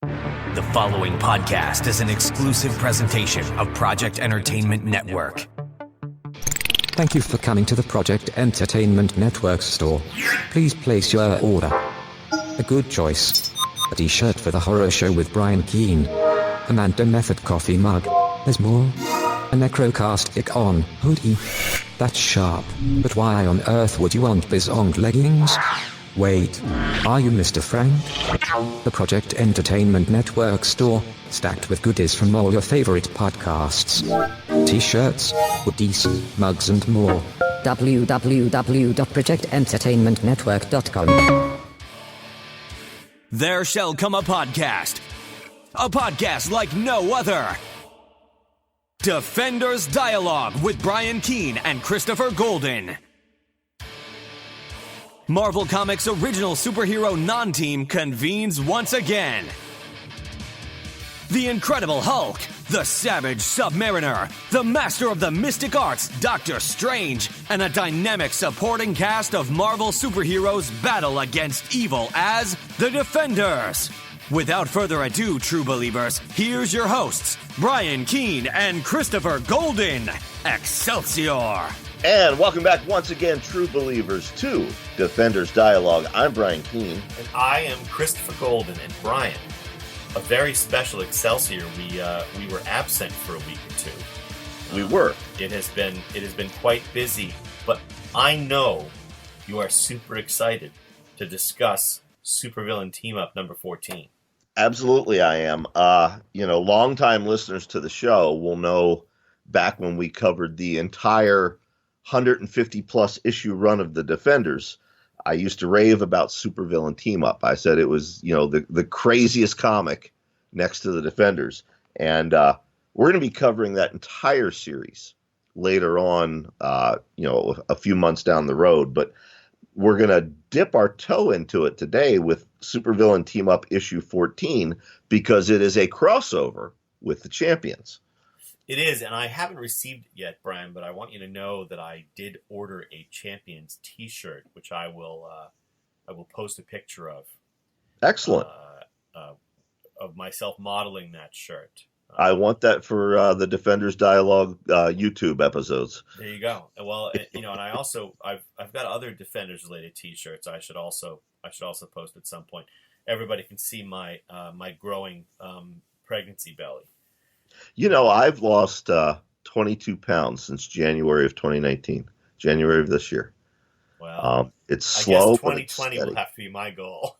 The following podcast is an exclusive presentation of Project Entertainment Network. Thank you for coming to the Project Entertainment Network store. Please place your order. A good choice. A t-shirt for the horror show with Brian Keene. Amanda Method coffee mug. There's more. A Necrocast Icon hoodie. That's sharp. But why on earth would you want Bizong leggings? Wait, are you Mr. Frank? The Project Entertainment Network store, stacked with goodies from all your favorite podcasts. T-shirts, hoodies, mugs and more. www.projectentertainmentnetwork.com. There shall come a podcast like no other. Defenders Dialogue with Brian Keene and Christopher Golden. Marvel Comics' original superhero non-team convenes once again. The Incredible Hulk, the Savage Submariner, the Master of the Mystic Arts, Doctor Strange, and a dynamic supporting cast of Marvel superheroes battle against evil as the Defenders. Without further ado, true believers, here's your hosts, Brian Keene and Christopher Golden. Excelsior! And welcome back once again, true believers, to Defenders Dialogue. I'm Brian Keene. And I am Christopher Golden. And Brian, a very special Excelsior. We were absent for a week or two. We were. It has been quite busy, but I know you are super excited to discuss Supervillain Team Up number 14. Absolutely, I am. Longtime listeners to the show will know back when we covered the entire 150 plus issue run of the Defenders, I used to rave about Supervillain Team Up. I said it was, the craziest comic next to the Defenders. And we're going to be covering that entire series later on, a few months down the road. But we're going to dip our toe into it today with Supervillain Team Up issue 14 because it is a crossover with the Champions. It is, and I haven't received it yet, Brian, but I want you to know that I did order a Champions t-shirt, which I will post a picture of. Excellent. Of myself modeling that shirt. I want that for the Defenders Dialogue YouTube episodes. There you go. Well, and I also I've got other Defenders related t-shirts. I should also post at some point. Everybody can see my my growing pregnancy belly. I've lost 22 pounds since January of 2019, January of this year. Well, it's slow. I guess 2020 will have to be my goal.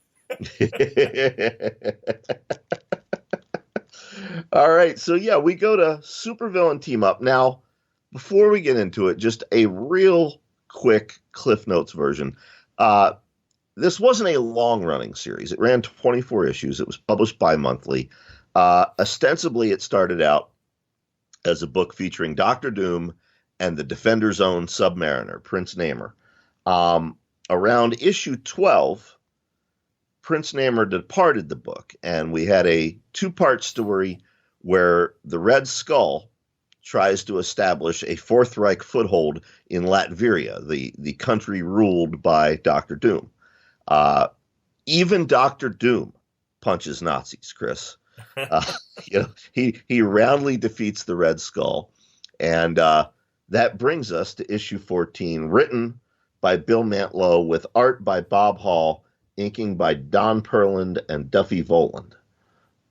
All right. So, we go to Supervillain Team Up. Now, before we get into it, just a real quick Cliff Notes version. This wasn't a long-running series. It ran 24 issues. It was published bi-monthly. Ostensibly, it started out as a book featuring Doctor Doom and the Defender's own Submariner, Prince Namor. Around issue 12, Prince Namor departed the book, and we had a two-part story where the Red Skull tries to establish a Fourth Reich foothold in Latveria, the country ruled by Doctor Doom. Even Doctor Doom punches Nazis, Chris. He roundly defeats the Red Skull, and that brings us to issue 14, written by Bill Mantlo with art by Bob Hall, inking by Don Perland and Duffy Voland.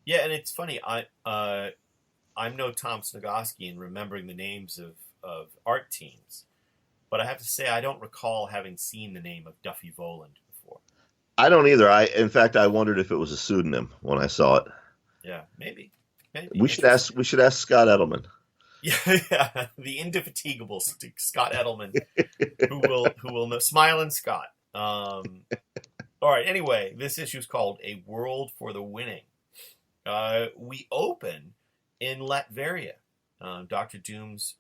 Yeah, and it's funny. I'm no Tom Snogoski in remembering the names of art teams, but I have to say I don't recall having seen the name of Duffy Voland before. I don't either. In fact, I wondered if it was a pseudonym when I saw it. Yeah, maybe. We should ask Scott Edelman. Yeah, the indefatigable Scott Edelman, who will know. Smiling Scott. All right. Anyway, this issue is called "A World for the Winning." We open in Latveria, Doctor Doom's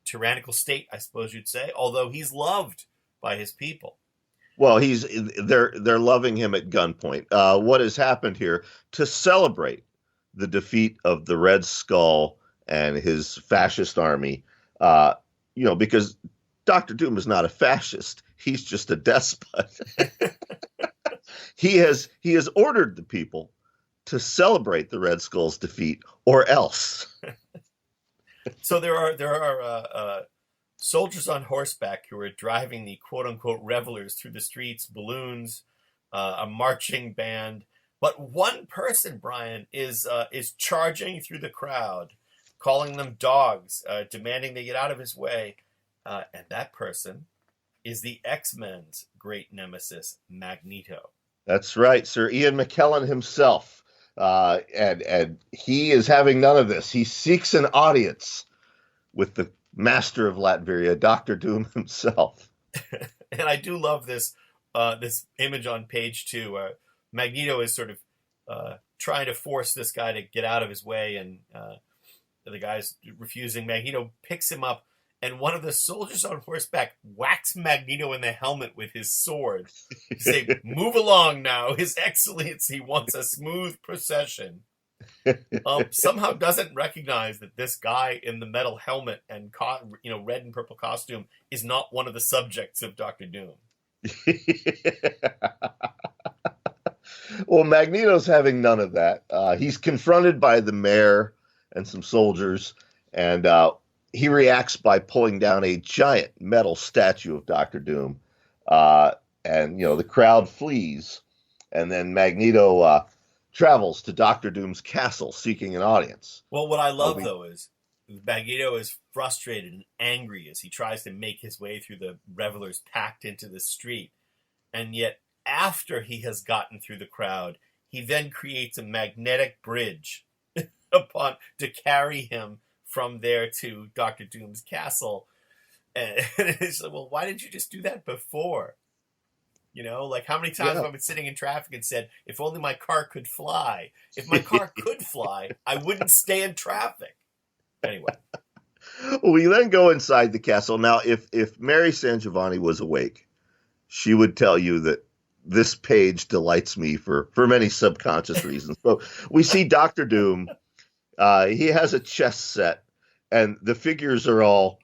tyrannical state, I suppose you'd say. Although he's loved by his people. Well, they're loving him at gunpoint. What has happened here to celebrate the defeat of the Red Skull and his fascist army? Because Dr. Doom is not a fascist; he's just a despot. He has ordered the people to celebrate the Red Skull's defeat, or else. So there are soldiers on horseback who are driving the quote unquote revelers through the streets, balloons, a marching band. But one person, Brian, is charging through the crowd, calling them dogs, demanding they get out of his way. And that person is the X-Men's great nemesis, Magneto. That's right, Sir Ian McKellen himself. And he is having none of this. He seeks an audience with the master of Latveria, Dr. Doom himself. And I do love this image on page 2. Magneto is sort of trying to force this guy to get out of his way, and the guy's refusing. Magneto picks him up, and one of the soldiers on horseback whacks Magneto in the helmet with his sword. Saying, "Move along now. His Excellency wants a smooth procession." Somehow doesn't recognize that this guy in the metal helmet and red and purple costume is not one of the subjects of Dr. Doom. Well, Magneto's having none of that. He's confronted by the mayor and some soldiers, and he reacts by pulling down a giant metal statue of Dr. Doom. And, the crowd flees, and then Magneto travels to Dr. Doom's castle seeking an audience. Well, what I love, though, is Magneto is frustrated and angry as he tries to make his way through the revelers packed into the street. And yet, after he has gotten through the crowd, he then creates a magnetic bridge to carry him from there to Dr. Doom's castle. And it's like, well, why didn't you just do that before? How many times have I been sitting in traffic and said, if only my car could fly. If my car could fly, I wouldn't stay in traffic. Anyway. We then go inside the castle. Now, if Mary San Giovanni was awake, she would tell you that this page delights me for many subconscious reasons. So we see Dr. Doom. He has a chess set, and the figures are all,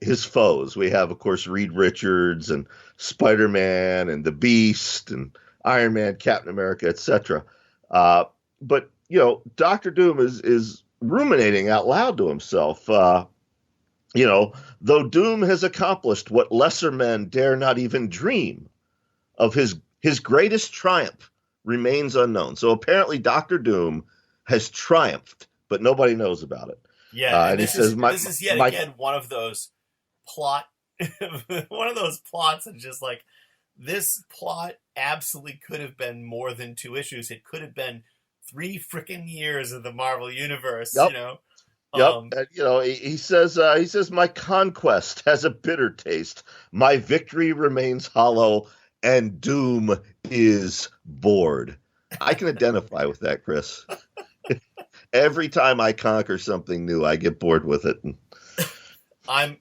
his foes. We have, of course, Reed Richards and Spider-Man and the Beast and Iron Man, Captain America, etc. But Dr. Doom is ruminating out loud to himself. Though Doom has accomplished what lesser men dare not even dream of, his greatest triumph remains unknown. So apparently Dr. Doom has triumphed, but nobody knows about it. Yeah, and he says, this is yet again one of those plots that's just like, this plot absolutely could have been more than 2 issues. It could have been 3 freaking years of the Marvel Universe, Yep. He says, my conquest has a bitter taste. My victory remains hollow, and Doom is bored. I can identify with that, Chris. Every time I conquer something new, I get bored with it. I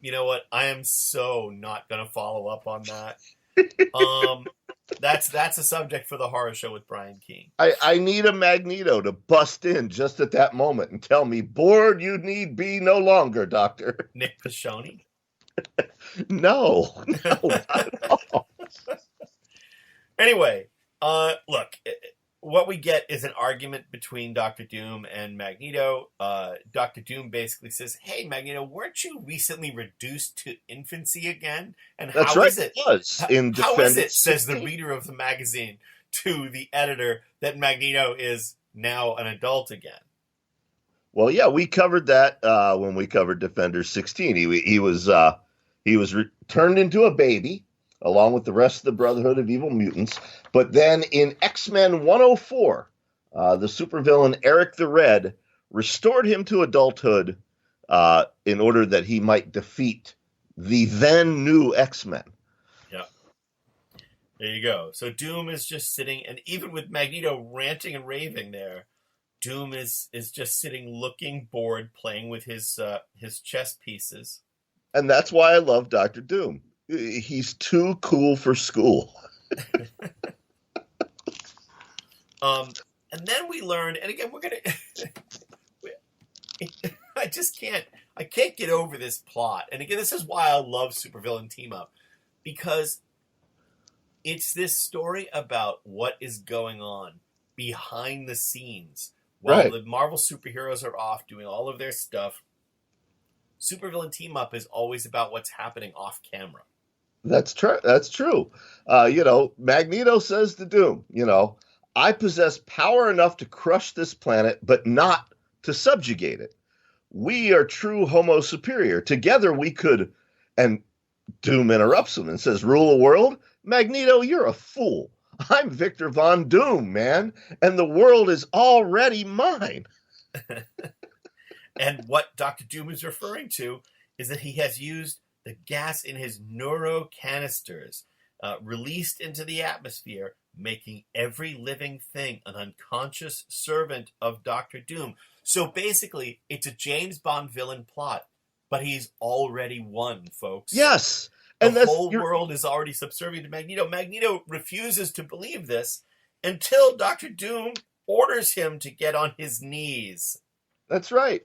am so not going to follow up on that. That's a subject for the horror show with Brian Keene. I need a Magneto to bust in just at that moment and tell me, bored you need be no longer, Doctor. Nick Pashoni? No, not at all. Anyway, look, what we get is an argument between Dr. Doom and Magneto. Dr. Doom basically says, hey, Magneto, weren't you recently reduced to infancy again? And That's how right, is it? How is it, says the reader of the magazine to the editor, that Magneto is now an adult again? Well, yeah, we covered that when we covered Defenders 16. He was turned into a baby, along with the rest of the Brotherhood of Evil Mutants. But then in X-Men 104, the supervillain Eric the Red restored him to adulthood in order that he might defeat the then new X-Men. Yeah. There you go. So Doom is just sitting, and even with Magneto ranting and raving there, Doom is just sitting, looking bored, playing with his chess pieces. And that's why I love Dr. Doom. He's too cool for school. And then we learned, and again, we're gonna. I can't get over this plot. And again, this is why I love supervillain team up, because It's this story about what is going on behind the scenes while the Marvel superheroes are off doing all of their stuff. Supervillain Team Up is always about what's happening off camera. That's true. That's true. Magneto says to Doom, I possess power enough to crush this planet, but not to subjugate it. We are true Homo superior. Together we could, and Doom interrupts him and says, rule the world? Magneto, you're a fool. I'm Victor Von Doom, man, and the world is already mine. And what Dr. Doom is referring to is that he has used the gas in his neurocanisters, released into the atmosphere, making every living thing an unconscious servant of Dr. Doom. So basically, it's a James Bond villain plot, but he's already won, folks. Yes. And the whole world is already subservient to Magneto. Magneto refuses to believe this until Dr. Doom orders him to get on his knees. That's right.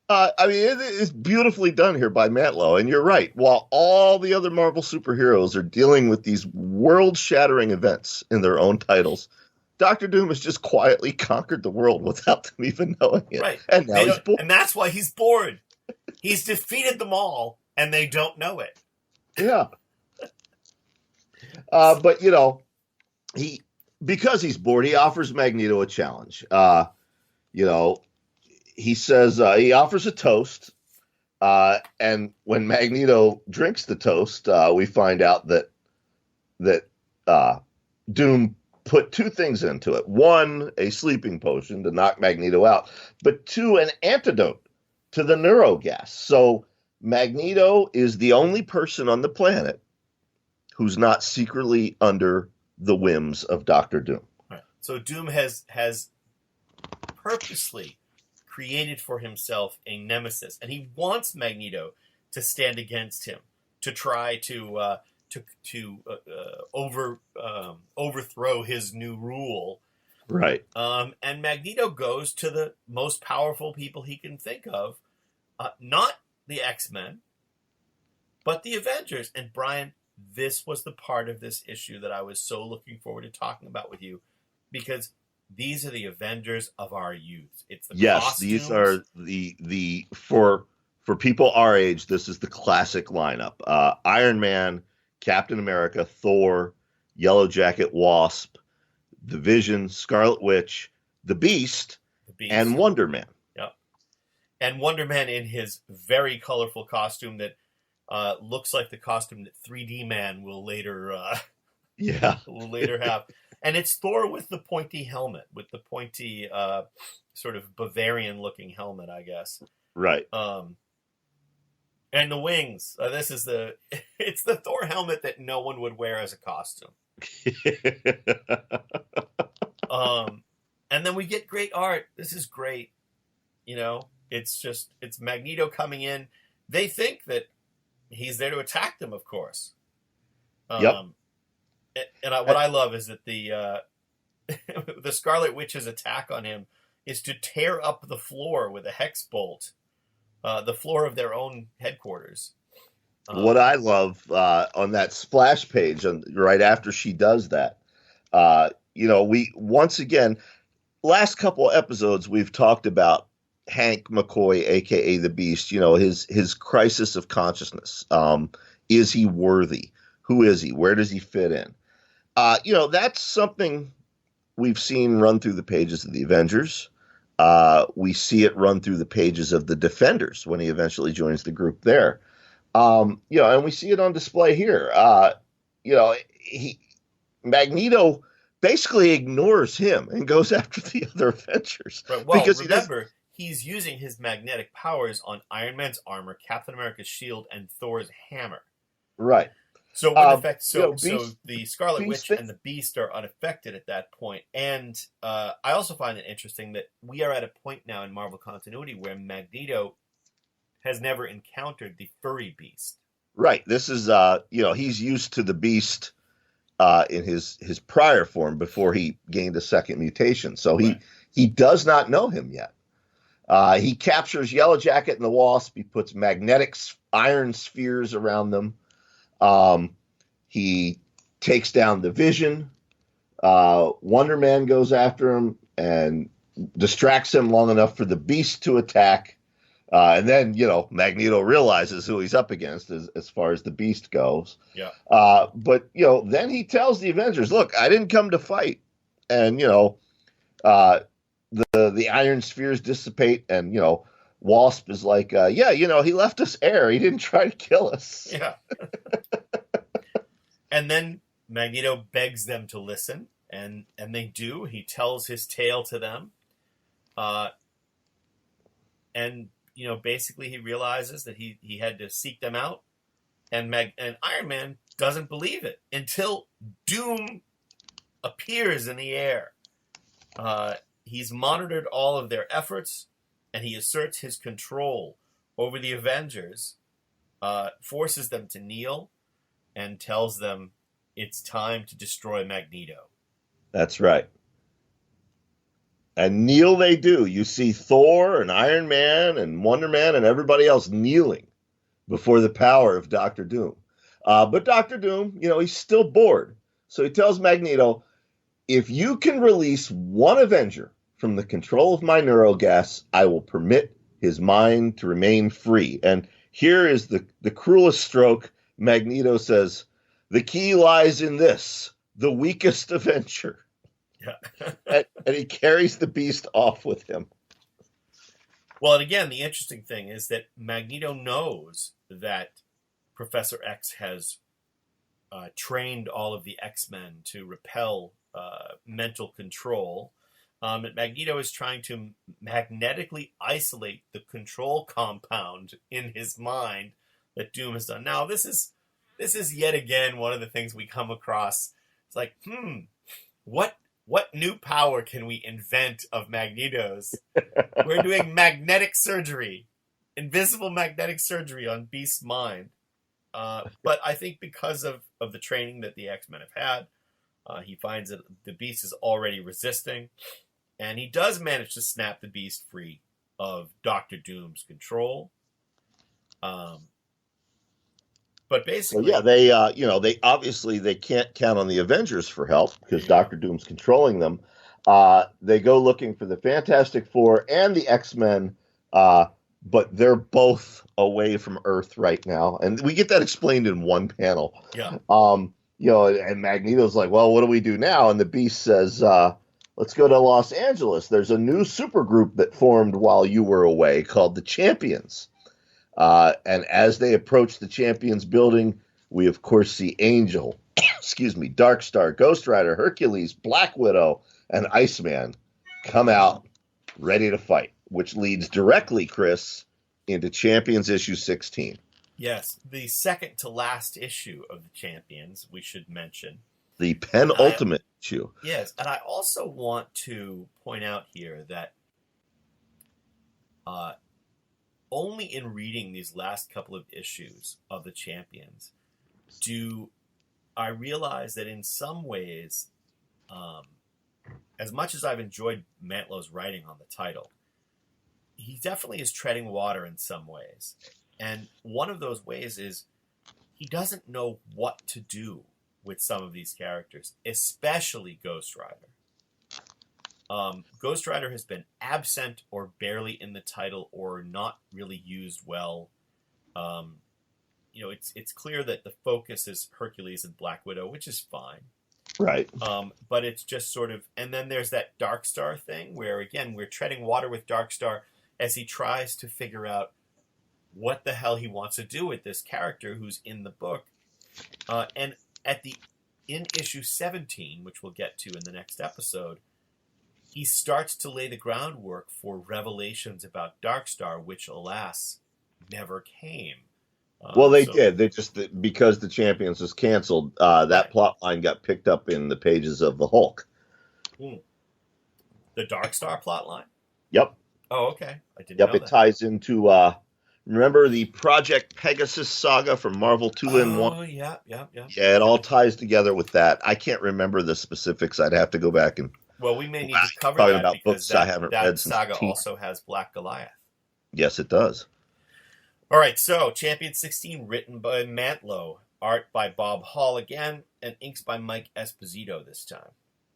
It is beautifully done here by Mantlo, and you're right. While all the other Marvel superheroes are dealing with these world-shattering events in their own titles, Dr. Doom has just quietly conquered the world without them even knowing it. Right. And now he's bored. And that's why he's bored. He's defeated them all, and they don't know it. Yeah. Because he's bored, he offers Magneto a challenge. He says he offers a toast, and when Magneto drinks the toast, we find out that Doom put two things into it. One, a sleeping potion to knock Magneto out, but two, an antidote to the neurogas. So Magneto is the only person on the planet who's not secretly under the whims of Dr. Doom. Right. So Doom has purposely created for himself a nemesis, and he wants Magneto to stand against him, to try to overthrow his new rule. Right. And Magneto goes to the most powerful people he can think of, not the X-Men, but the Avengers. And Brian, this was the part of this issue that I was so looking forward to talking about with you, because these are the Avengers of our youth. It's the costumes. These are the for people our age, this is the classic lineup. Iron Man, Captain America, Thor, Yellow Jacket, Wasp, the Vision, Scarlet Witch, the Beast, and Wonder Man. Yep. And Wonder Man in his very colorful costume that looks like the costume that 3D Man will later have. And it's Thor with the pointy helmet, with the pointy sort of Bavarian-looking helmet, I guess. Right. And the wings. It's the Thor helmet that no one would wear as a costume. And then we get great art. This is great. It's Magneto coming in. They think that he's there to attack them, of course. Yep. And what I love is that the Scarlet Witch's attack on him is to tear up the floor with a hex bolt, the floor of their own headquarters. What I love on that splash page, right after she does that, we once again, last couple episodes we've talked about Hank McCoy, aka the Beast. His crisis of consciousness. Is he worthy? Who is he? Where does he fit in? That's something we've seen run through the pages of the Avengers. We see it run through the pages of the Defenders when he eventually joins the group there. And we see it on display here. Magneto basically ignores him and goes after the other Avengers. Right. Well, because remember, he's using his magnetic powers on Iron Man's armor, Captain America's shield, and Thor's hammer. Right. So in effect, so the Scarlet Witch and the Beast are unaffected at that point. And I also find it interesting that we are at a point now in Marvel continuity where Magneto has never encountered the furry Beast. Right. This is he's used to the Beast in his prior form before he gained a second mutation. So he does not know him yet. He captures Yellow Jacket and the Wasp. He puts magnetic iron spheres around them. He takes down the Vision. Wonder Man goes after him and distracts him long enough for the Beast to attack. And then, Magneto realizes who he's up against as far as the Beast goes. Yeah. But, then he tells the Avengers, look, I didn't come to fight. And, the iron spheres dissipate and, Wasp is like, he left us air. He didn't try to kill us. Yeah. And then Magneto begs them to listen, and they do. He tells his tale to them. And basically he realizes that he had to seek them out, and Iron Man doesn't believe it until Doom appears in the air. He's monitored all of their efforts, and he asserts his control over the Avengers, forces them to kneel, and tells them it's time to destroy Magneto. That's right. And kneel they do. You see Thor and Iron Man and Wonder Man and everybody else kneeling before the power of Doctor Doom. But Doctor Doom, he's still bored. So he tells Magneto, if you can release one Avenger from the control of my neurogas, I will permit his mind to remain free. And here is the cruelest stroke. Magneto says, the key lies in this, the weakest Avenger. Yeah. and he carries the Beast off with him. Well, and again, the interesting thing is that Magneto knows that Professor X has trained all of the X-Men to repel mental control. And Magneto is trying to magnetically isolate the control compound in his mind that Doom has done. Now, this is yet again one of the things we come across. It's like, what new power can we invent of Magneto's? We're doing magnetic surgery, invisible magnetic surgery on Beast's mind. But I think because of the training that the X-Men have had, he finds that the Beast is already resisting, and he does manage to snap the Beast free of Doctor Doom's control. But basically, they obviously they can't count on the Avengers for help because Doctor Doom's controlling them. They go looking for the Fantastic Four and the X-Men, but they're both away from Earth right now, and we get that explained in one panel. Yeah. And Magneto's like, well, what do we do now? And the Beast says, let's go to Los Angeles. There's a new supergroup that formed while you were away called the Champions. And as they approach the Champions building, we of course see Angel, Darkstar, Ghost Rider, Hercules, Black Widow, and Iceman come out ready to fight, which leads directly, Chris, into Champions issue 16. Yes, the second to last issue of the Champions, we should mention. The penultimate issue. Yes, and I also want to point out here that only in reading these last couple of issues of the Champions do I realize that in some ways, as much as I've enjoyed Mantlow's writing on the title, he definitely is treading water in some ways. And one of those ways is he doesn't know what to do with some of these characters, especially Ghost Rider. Ghost Rider has been absent or barely in the title or not really used well. It's clear that the focus is Hercules and Black Widow, which is fine. Right. But it's just sort of, and then there's that Darkstar thing where, again, we're treading water with Darkstar as he tries to figure out what the hell he wants to do with this character who's in the book. And in issue 17, which we'll get to in the next episode, he starts to lay the groundwork for revelations about Darkstar, which, alas, never came. Well, they did. They just, because the Champions was canceled, that plot line got picked up in the pages of the Hulk. The Darkstar plot line? Yep. Oh, okay. I didn't know that. It ties into, remember the Project Pegasus saga from Marvel 2 and 1? Oh, yeah. Yeah, it all ties together with that. I can't remember the specifics. I'd have to go back and... Well, we may need to cover that about because books I haven't read since saga teen. also has Black Goliath. Yes, it does. All right, so Champion 16, written by Mantlo, art by Bob Hall again, and inks by Mike Esposito this time.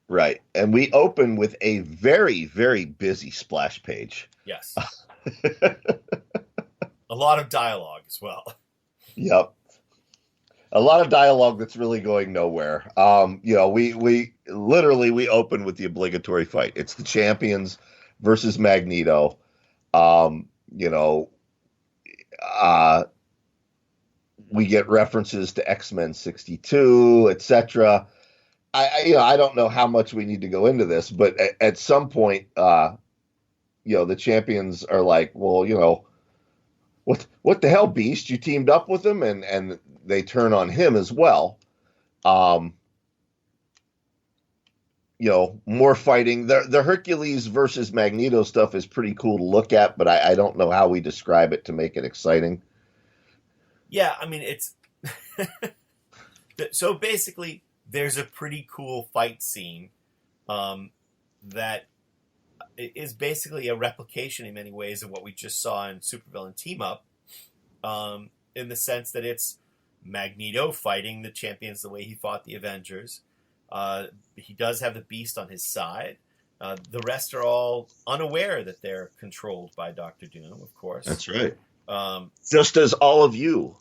Right. And we open with a very, very busy splash page. Yes. A lot of dialogue as well. Yep. A lot of dialogue that's really going nowhere. We open with the obligatory fight. It's the Champions versus Magneto. We get references to X-Men 62, etc. I don't know how much we need to go into this, but at some point, the Champions are like, well, what the hell, Beast? You teamed up with him, and they turn on him as well. More fighting. The Hercules versus Magneto stuff is pretty cool to look at, but I don't know how we describe it to make it exciting. Yeah, I mean, it's... So basically, there's a pretty cool fight scene that is basically a replication in many ways of what we just saw in Supervillain Team Up, in the sense that it's Magneto fighting the Champions the way he fought the Avengers. He does have the Beast on his side. The rest are all unaware that they're controlled by Dr. Doom, of course. That's right. Just as all of you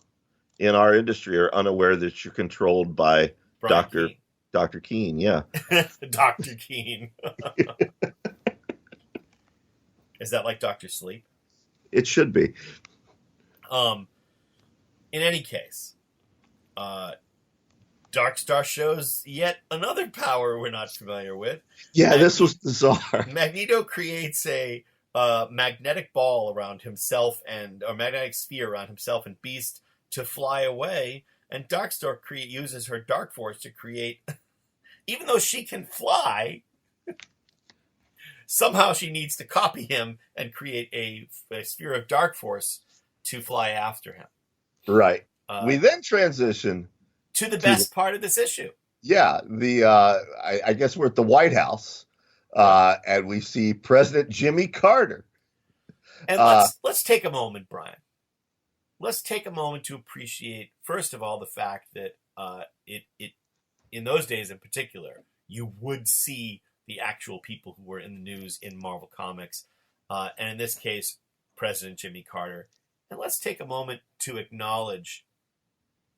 in our industry are unaware that you're controlled by Dr. Keene, yeah. Dr. Keene. Is that like Dr. Sleep? It should be. In any case, Dark Star shows yet another power we're not familiar with. Yeah, this was bizarre. Magneto creates a magnetic ball around himself or magnetic sphere around himself and Beast to fly away, and Darkstar uses her Dark Force to create, even though she can fly, somehow she needs to copy him and create a sphere of Dark Force to fly after him. Right. We then transition to the best part of this issue. Yeah, I guess we're at the White House, and we see President Jimmy Carter. And let's take a moment, Brian. Let's take a moment to appreciate, first of all, the fact that it in those days in particular, you would see the actual people who were in the news in Marvel Comics, and in this case, President Jimmy Carter. And let's take a moment to acknowledge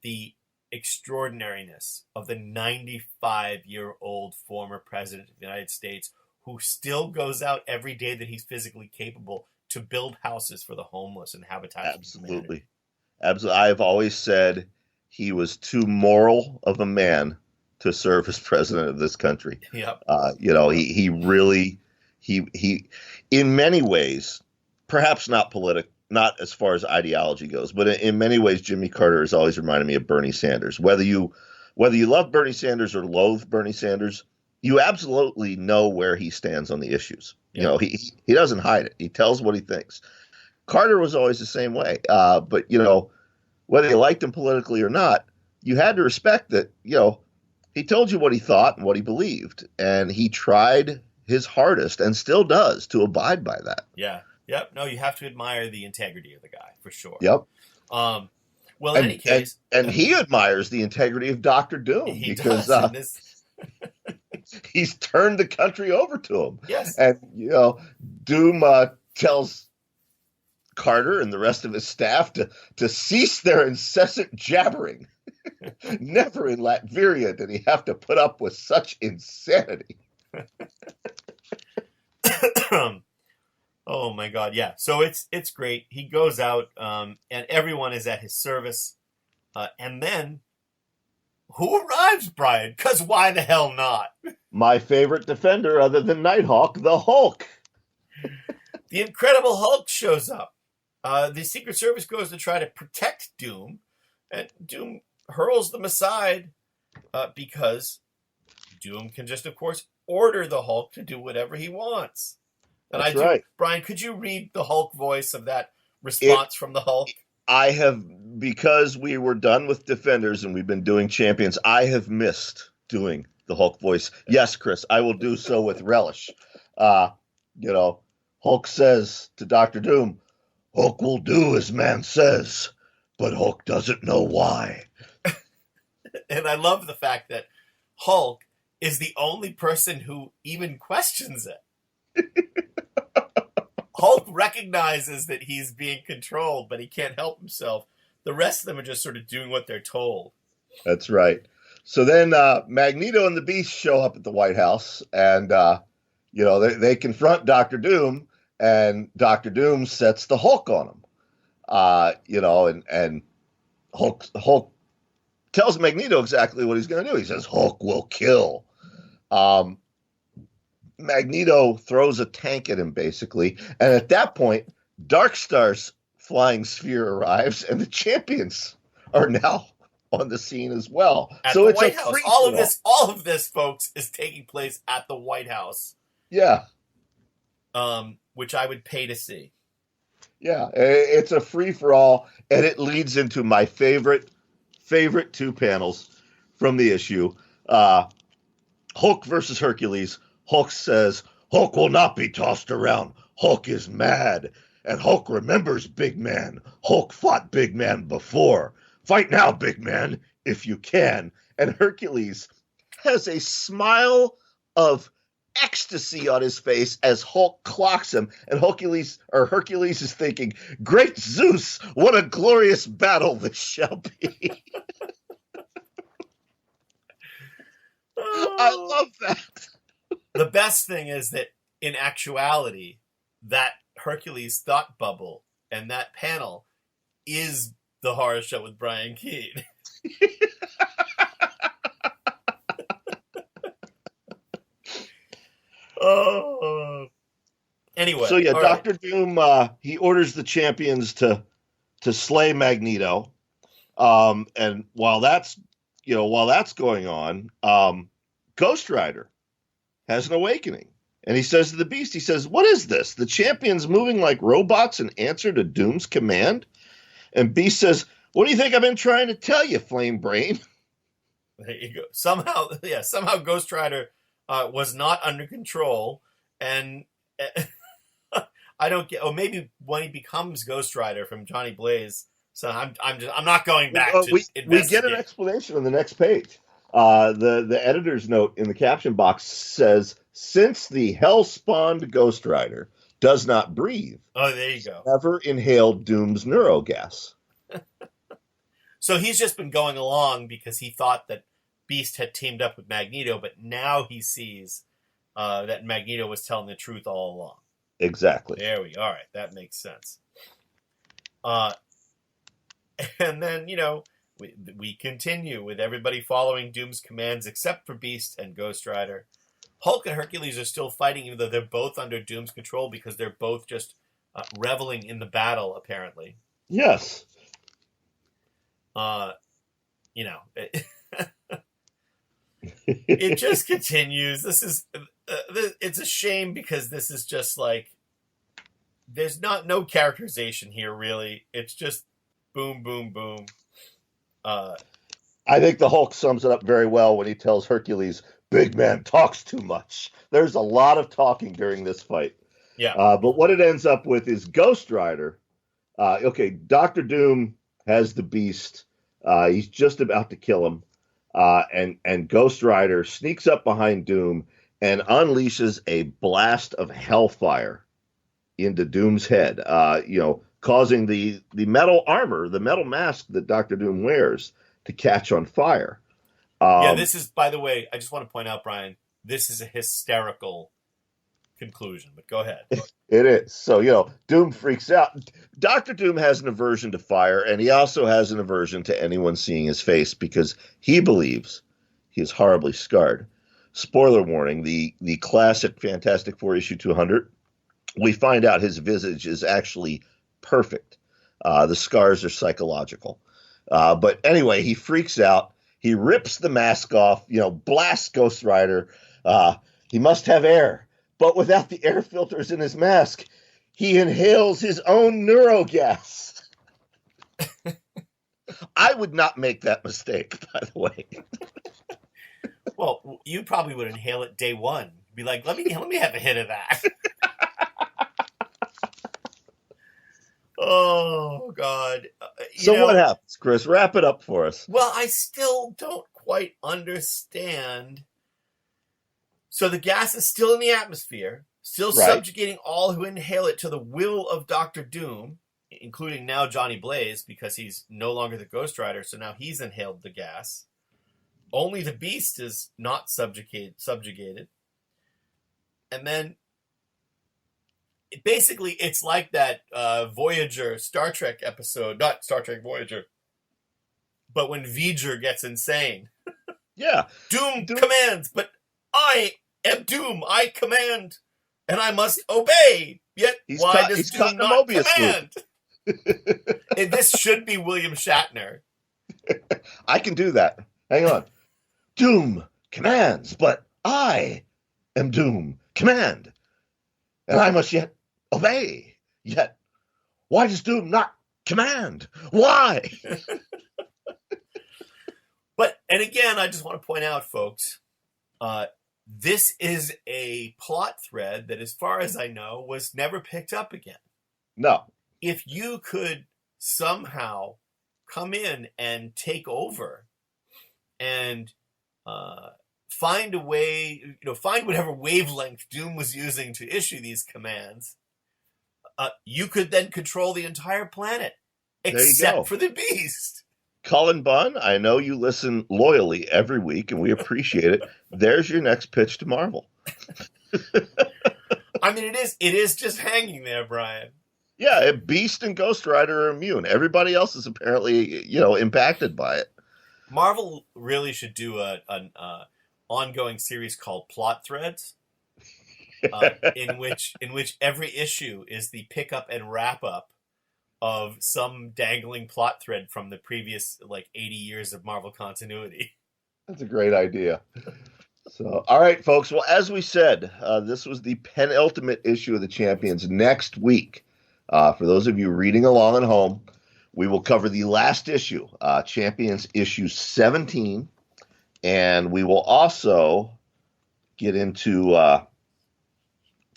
the extraordinariness of the 95-year-old former president of the United States who still goes out every day that he's physically capable to build houses for the homeless and habitat. Absolutely. I've always said he was too moral of a man to serve as president of this country. Yep. He really, in many ways, perhaps not not as far as ideology goes, but in many ways, Jimmy Carter has always reminded me of Bernie Sanders. Whether you love Bernie Sanders or loathe Bernie Sanders, you absolutely know where he stands on the issues. Yeah. He doesn't hide it. He tells what he thinks. Carter was always the same way. But whether you liked him politically or not, you had to respect that, he told you what he thought and what he believed, and he tried his hardest and still does to abide by that. Yeah. Yep. No, you have to admire the integrity of the guy for sure. Yep. Well, in any case, and he admires the integrity of Dr. Doom because he's turned the country over to him. Yes. And Doom tells Carter and the rest of his staff to cease their incessant jabbering. Never in Latveria did he have to put up with such insanity. Oh my God, yeah. So it's great. He goes out, and everyone is at his service. And then, who arrives, Brian? Because why the hell not? My favorite defender other than Nighthawk, the Hulk. The Incredible Hulk shows up. The Secret Service goes to try to protect Doom, and Doom hurls them aside because Doom can just, of course, order the Hulk to do whatever he wants. And That's right. Brian, could you read the Hulk voice of that response from the Hulk? I have, because we were done with Defenders and we've been doing Champions, I have missed doing the Hulk voice. Yes, Chris, I will do so with relish. Hulk says to Dr. Doom, Hulk will do as man says, but Hulk doesn't know why. And I love the fact that Hulk is the only person who even questions it. Hulk recognizes that he's being controlled, but he can't help himself. The rest of them are just sort of doing what they're told. That's right. So then Magneto and the Beast show up at the White House, and they confront Doctor Doom, and Doctor Doom sets the Hulk on him. And Hulk tells Magneto exactly what he's going to do. He says, Hulk will kill. Magneto throws a tank at him, basically. And at that point, Darkstar's flying sphere arrives, and the Champions are now on the scene as well. At so the it's White a House. free All of this, folks, is taking place at the White House. Yeah. Which I would pay to see. Yeah, it's a free-for-all, and it leads into my favorite two panels from the issue. Hulk versus Hercules. Hulk says, Hulk will not be tossed around. Hulk is mad. And Hulk remembers Big Man. Hulk fought Big Man before. Fight now, Big Man, if you can. And Hercules has a smile of ecstasy on his face as Hulk clocks him. And Hercules is thinking, great Zeus, what a glorious battle this shall be. I love that. The best thing is that in actuality, that Hercules thought bubble and that panel is the horror show with Brian Keene. Oh. Anyway. So yeah, Doctor Doom, he orders the Champions to slay Magneto. And while that's going on, Ghost Rider has an awakening. And he says to the Beast, he says, what is this? The Champions moving like robots in answer to Doom's command? And Beast says, what do you think I've been trying to tell you, Flame Brain? There you go. Somehow Ghost Rider was not under control, and I don't get. Oh, maybe when he becomes Ghost Rider from Johnny Blaze. So I'm not going back to investigate. We get an explanation on the next page. The editor's note in the caption box says, since the hell-spawned Ghost Rider does not breathe. Oh, there you go. Never inhaled Doom's neurogas. So he's just been going along because he thought that Beast had teamed up with Magneto, but now he sees that Magneto was telling the truth all along. Exactly. There we go. All right, that makes sense. And then, we continue with everybody following Doom's commands except for Beast and Ghost Rider. Hulk and Hercules are still fighting, even though they're both under Doom's control because they're both just reveling in the battle, apparently. Yes. It just continues. This is it's a shame because this is just like there's no characterization here really. It's just boom, boom, boom. I think the Hulk sums it up very well when he tells Hercules, "Big man talks too much." There's a lot of talking during this fight. Yeah. But what it ends up with is Ghost Rider. Dr. Doom has the Beast. He's just about to kill him. And Ghost Rider sneaks up behind Doom and unleashes a blast of hellfire into Doom's head, causing the metal armor, the metal mask that Dr. Doom wears to catch on fire. This is, by the way, I just want to point out, Brian, this is a hysterical conclusion, but go ahead. It is. So, Doom freaks out. Dr. Doom has an aversion to fire, and he also has an aversion to anyone seeing his face because he believes he is horribly scarred. Spoiler warning, the classic Fantastic Four issue 200, we find out his visage is actually perfect. The scars are psychological. But anyway, he freaks out. He rips the mask off, blasts Ghost Rider. He must have air. But without the air filters in his mask, he inhales his own neurogas. I would not make that mistake, by the way. Well, you probably would inhale it day one. Be like, let me have a hit of that. Oh, God. So what happens, Chris? Wrap it up for us. Well, I still don't quite understand. So the gas is still in the atmosphere, still subjugating all who inhale it to the will of Dr. Doom, including now Johnny Blaze, because he's no longer the Ghost Rider, so now he's inhaled the gas. Only the Beast is not subjugated. And then, basically, it's like that Voyager Star Trek episode, not Star Trek Voyager, but when V'ger gets insane. Yeah. Doom commands, but I am Doom. I command, and I must obey. Yet, why does Doom not command? And this should be William Shatner. I can do that. Hang on. Doom commands, but I am Doom. Command. And I must yet obey. Yet, why does Doom not command? Why? And again, I just want to point out, folks, this is a plot thread that, as far as I know, was never picked up again. No. If you could somehow come in and take over and find a way, find whatever wavelength Doom was using to issue these commands, you could then control the entire planet, except for the Beast. Cullen Bunn, I know you listen loyally every week, and we appreciate it. There's your next pitch to Marvel. I mean, it is just hanging there, Brian. Yeah, Beast and Ghost Rider are immune. Everybody else is apparently, impacted by it. Marvel really should do an ongoing series called Plot Threads, in which every issue is the pickup and wrap up of some dangling plot thread from the previous 80 years of Marvel continuity. That's a great idea. So, all right, folks. Well, as we said, this was the penultimate issue of the Champions. Next week, for those of you reading along at home, we will cover the last issue, Champions issue 17, and we will also get into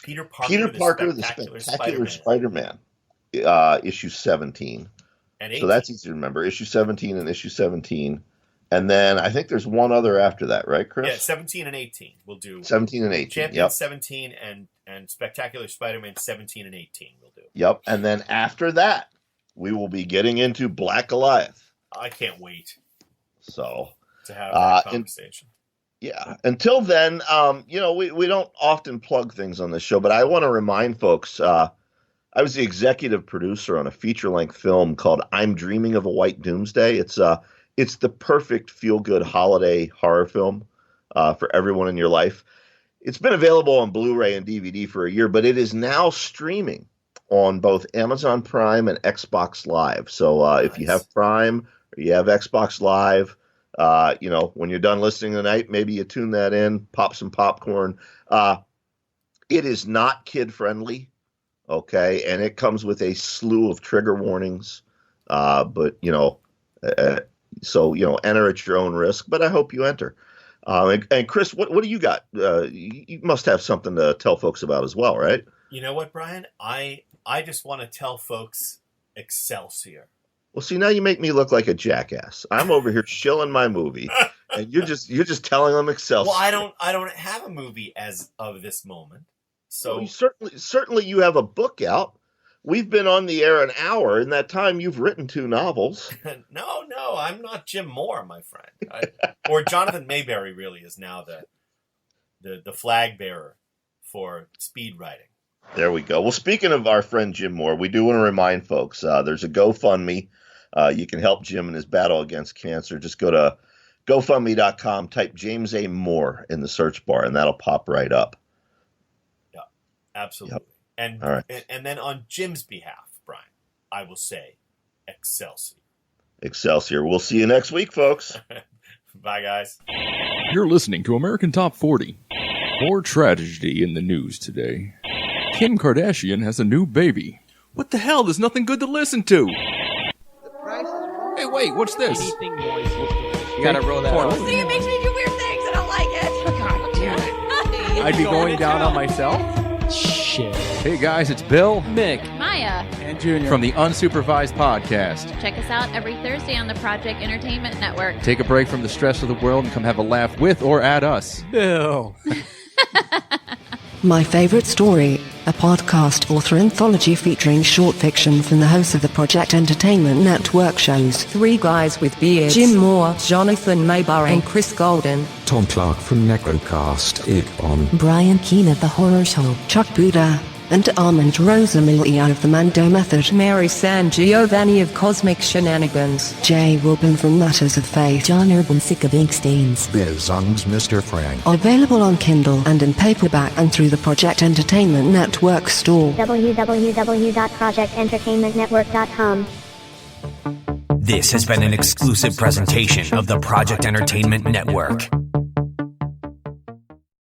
Peter Parker, the Spectacular Spider-Man, issue 17. And so that's easy to remember, issue 17 and issue 17. And then I think there's one other after that, right, Chris? Yeah, 17 and 18. We'll do 17 and 18. Champions 17 and Spectacular Spider-Man 17 and 18 we'll do. Yep. And then after that, we will be getting into Black Goliath. I can't wait. So to have that conversation. Until then, we don't often plug things on this show, but I want to remind folks, I was the executive producer on a feature-length film called I'm Dreaming of a White Doomsday. It's the perfect feel-good holiday horror film for everyone in your life. It's been available on Blu-ray and DVD for a year, but it is now streaming on both Amazon Prime and Xbox Live. So nice. If you have Prime or you have Xbox Live, when you're done listening tonight, maybe you tune that in, pop some popcorn. It is not kid-friendly, okay? And it comes with a slew of trigger warnings, so, enter at your own risk, but I hope you enter. And Chris, what do you got? You must have something to tell folks about as well, right? You know what, Brian? I just want to tell folks Excelsior. Well, see, now you make me look like a jackass. I'm over here shilling my movie, and you're just telling them Excelsior. Well, I don't have a movie as of this moment. So well, certainly you have a book out. We've been on the air an hour. In that time, you've written 2 novels. No, I'm not Jim Moore, my friend. Or Jonathan Mayberry really is now the flag bearer for speed writing. There we go. Well, speaking of our friend Jim Moore, we do want to remind folks, there's a GoFundMe. You can help Jim in his battle against cancer. Just go to GoFundMe.com, type James A. Moore in the search bar, and that'll pop right up. Yeah, absolutely. Yep. And, all right. And then on Jim's behalf, Brian, I will say Excelsior. Excelsior. We'll see you next week, folks. Bye, guys. You're listening to American Top 40. More tragedy in the news today. Kim Kardashian has a new baby. What the hell? There's nothing good to listen to. The price is wrong. Hey, wait, what's this? Anything moist. You gotta roll that out. See, it makes me do weird things. I don't like it. God damn it. I'd be going down on myself? Shit. Hey guys, it's Bill. Mick. Mike. Maya. And Junior. From the Unsupervised Podcast. Check us out every Thursday on the Project Entertainment Network. Take a break from the stress of the world and come have a laugh with or at us. Bill. My Favorite Story, a podcast author anthology featuring short fiction from the hosts of the Project Entertainment Network shows. Three guys with beards. Jim Moore, Jonathan Maybar, and Chris Golden. Tom Clark from Necrocast Igbon. Brian Keene of The Horror Show. Chuck Buda. And Armand Rosamilia of The Mando Method. Mary San Giovanni of Cosmic Shenanigans. Jay Wilburn from Matters of Faith. John Urban-Sick of Ink Stains. Biz Zung's Mr. Frank. Available on Kindle and in paperback and through the Project Entertainment Network store. www.projectentertainmentnetwork.com. This has been an exclusive presentation of the Project Entertainment Network.